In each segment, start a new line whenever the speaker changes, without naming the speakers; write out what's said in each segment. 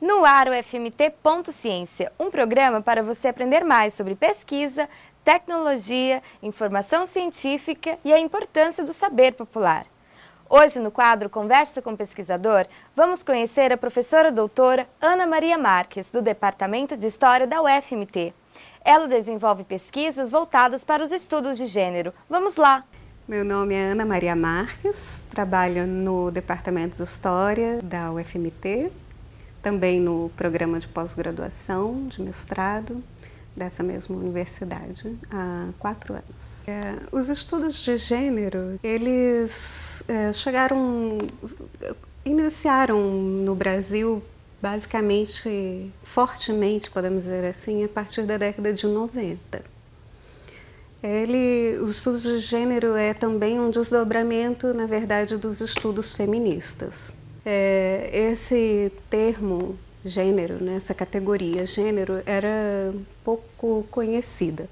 No ar, o FMT.Ciência, um programa para você aprender mais sobre pesquisa, tecnologia, informação científica e a importância do saber popular. Hoje, no quadro Conversa com o Pesquisador, vamos conhecer a professora doutora Ana Maria Marques, do Departamento de História da UFMT. Ela desenvolve pesquisas voltadas para os estudos de gênero. Vamos lá!
Meu nome é Ana Maria Marques, trabalho no Departamento de História da UFMT, também no programa de pós-graduação, de mestrado, dessa mesma universidade, há 4 anos. Os estudos de gênero, eles iniciaram no Brasil, basicamente, fortemente, podemos dizer assim, a partir da década de 90. Os estudos de gênero é também um desdobramento, na verdade, dos estudos feministas. Esse termo gênero, né, essa categoria gênero, era pouco conhecida.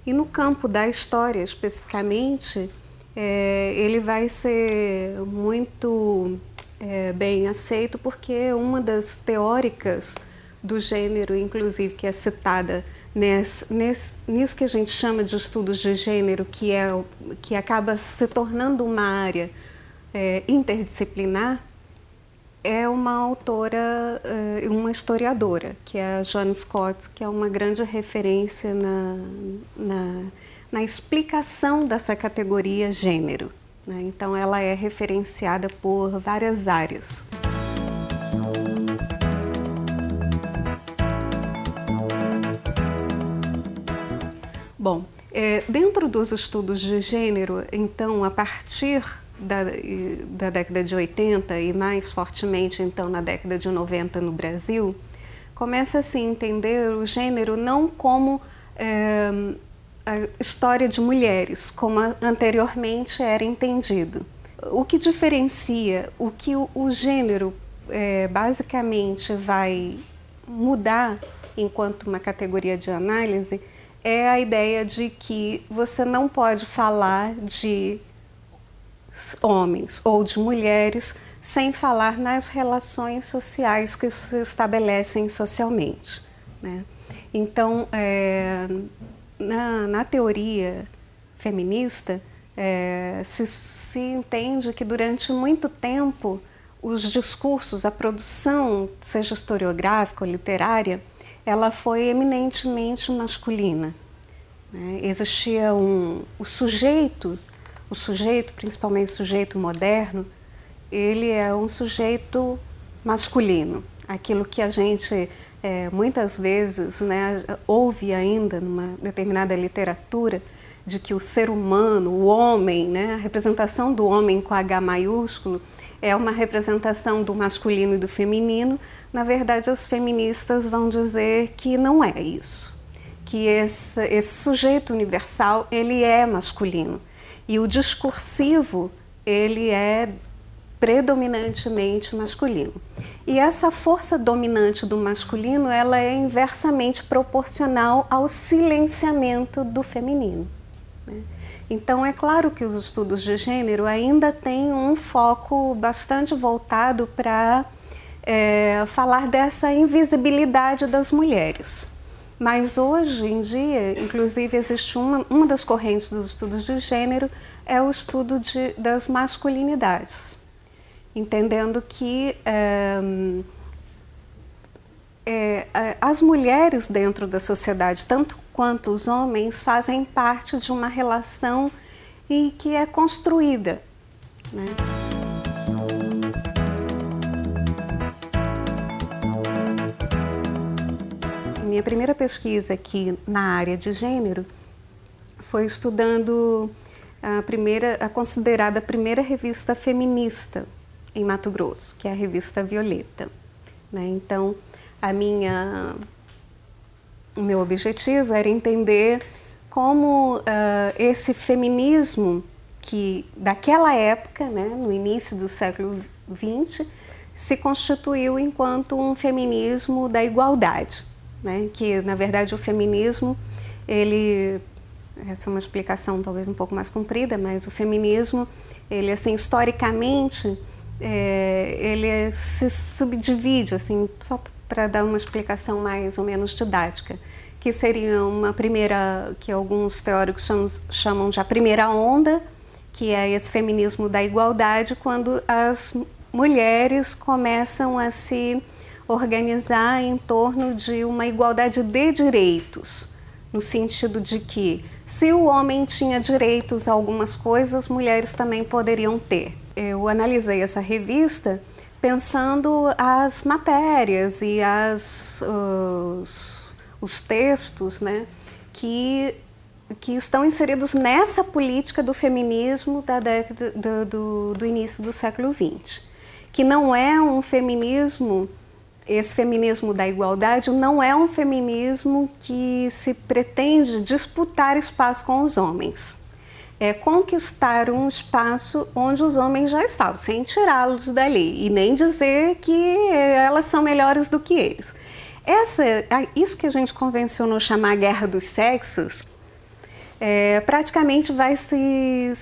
E no campo da história, especificamente, ele vai ser muito bem aceito porque uma das teóricas do gênero, inclusive, que é citada nisso que a gente chama de estudos de gênero, que acaba se tornando uma área interdisciplinar, é uma autora, uma historiadora, que é a Joan Scott, que é uma grande referência na explicação dessa categoria gênero, né? Então, ela é referenciada por várias áreas. Bom, dentro dos estudos de gênero, então, a partir da década de 80 e mais fortemente, então, na década de 90 no Brasil, começa a se entender o gênero não como a história de mulheres, como anteriormente era entendido. O que diferencia, o que o gênero basicamente vai mudar enquanto uma categoria de análise é a ideia de que você não pode falar de homens ou de mulheres sem falar nas relações sociais que se estabelecem socialmente, né? Então, na teoria feminista, se entende que durante muito tempo os discursos, a produção, seja historiográfica ou literária, ela foi eminentemente masculina, né? Existia o sujeito, principalmente o sujeito moderno, ele é um sujeito masculino. Aquilo que a gente muitas vezes, né, ouve ainda numa determinada literatura, de que o ser humano, o homem, né, a representação do homem com H maiúsculo, é uma representação do masculino e do feminino. Na verdade, as feministas vão dizer que não é isso, que esse sujeito universal, ele é masculino. E o discursivo, ele é predominantemente masculino. E essa força dominante do masculino, ela é inversamente proporcional ao silenciamento do feminino, né? Então, é claro que os estudos de gênero ainda têm um foco bastante voltado para falar dessa invisibilidade das mulheres. Mas hoje em dia, inclusive, existe uma das correntes dos estudos de gênero, é o estudo das masculinidades, entendendo que as mulheres dentro da sociedade, tanto quanto os homens, fazem parte de uma relação que é construída, né? Minha primeira pesquisa aqui na área de gênero foi estudando a considerada primeira revista feminista em Mato Grosso, que é a revista Violeta, né? Então, o meu objetivo era entender como esse feminismo que daquela época, né, no início do século XX, se constituiu enquanto um feminismo da igualdade, né? Que, na verdade, o feminismo, essa é uma explicação talvez um pouco mais comprida, mas o feminismo, ele, assim, historicamente, ele se subdivide, assim, só para dar uma explicação mais ou menos didática, que seria uma primeira, que alguns teóricos chamam de a primeira onda, que é esse feminismo da igualdade, quando as mulheres começam a se organizar em torno de uma igualdade de direitos, no sentido de que, se o homem tinha direitos a algumas coisas, mulheres também poderiam ter. Eu analisei essa revista pensando as matérias e os textos, né, que estão inseridos nessa política do feminismo da década do início do século XX, que não é um feminismo. Esse feminismo da igualdade não é um feminismo que se pretende disputar espaço com os homens. É conquistar um espaço onde os homens já estavam, sem tirá-los dali, e nem dizer que elas são melhores do que eles. Isso que a gente convencionou chamar guerra dos sexos, praticamente vai se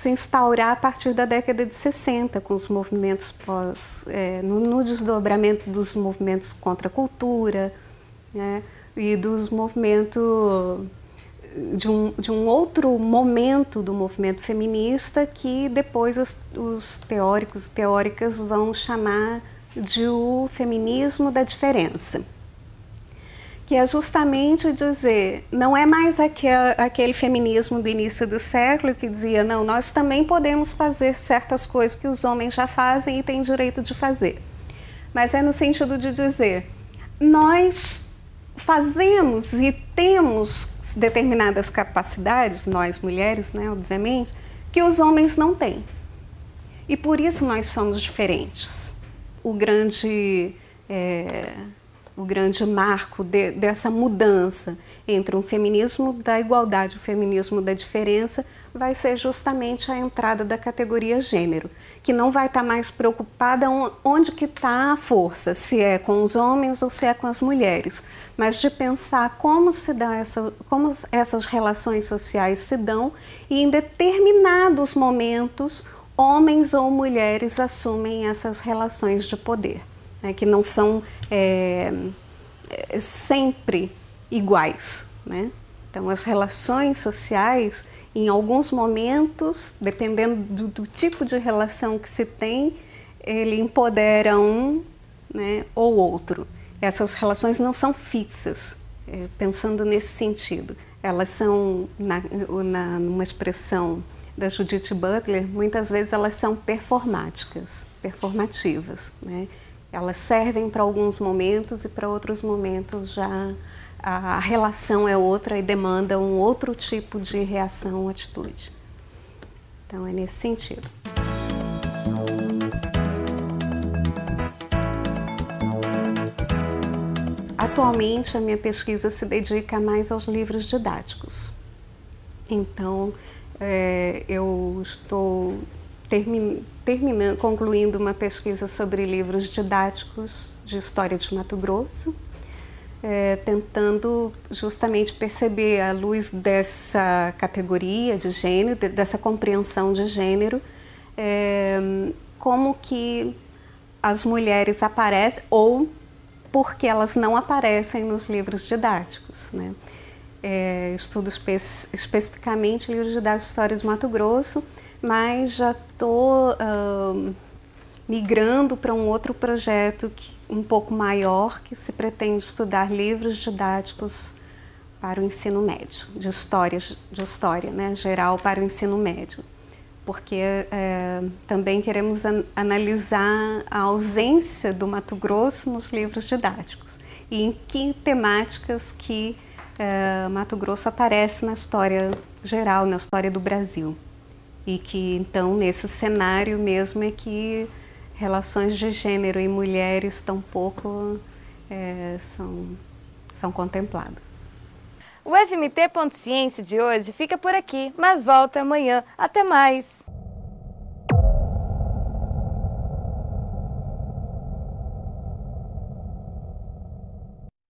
instaurar a partir da década de 60, com os movimentos no desdobramento dos movimentos contra a cultura, né, e dos movimentos de um outro momento do movimento feminista que depois os teóricos e teóricas vão chamar de o feminismo da diferença, que é justamente dizer, não é mais aquele feminismo do início do século que dizia, não, nós também podemos fazer certas coisas que os homens já fazem e têm direito de fazer. Mas é no sentido de dizer, nós fazemos e temos determinadas capacidades, nós mulheres, né, obviamente, que os homens não têm. E por isso nós somos diferentes. O grande marco dessa mudança entre um feminismo da igualdade e o feminismo da diferença vai ser justamente a entrada da categoria gênero, que não vai estar mais preocupada onde que está a força, se é com os homens ou se é com as mulheres, mas de pensar como essas relações sociais se dão e em determinados momentos homens ou mulheres assumem essas relações de poder, né, que não são sempre iguais, né? Então, as relações sociais, em alguns momentos, dependendo do tipo de relação que se tem, ele empodera um, né, ou outro. Essas relações não são fixas, pensando nesse sentido. Elas são, numa expressão da Judith Butler, muitas vezes elas são performáticas, performativas, né? Elas servem para alguns momentos e para outros momentos já a relação é outra e demanda um outro tipo de reação ou atitude. Então é nesse sentido. Atualmente a minha pesquisa se dedica mais aos livros didáticos. Então eu estou concluindo uma pesquisa sobre livros didáticos de história de Mato Grosso, tentando justamente perceber, à luz dessa categoria de gênero, dessa compreensão de gênero, como que as mulheres aparecem ou porque elas não aparecem nos livros didáticos, né? Estudo especificamente livros didáticos de história de Mato Grosso, mas já estou migrando para um outro projeto um pouco maior, que se pretende estudar livros didáticos para o ensino médio, de história, né, geral para o ensino médio, porque também queremos analisar a ausência do Mato Grosso nos livros didáticos e em que temáticas que Mato Grosso aparece na história geral, na história do Brasil. E que, então, nesse cenário mesmo é que relações de gênero e mulheres tão pouco são contempladas.
O FMT.Ciência de hoje fica por aqui, mas volta amanhã. Até mais!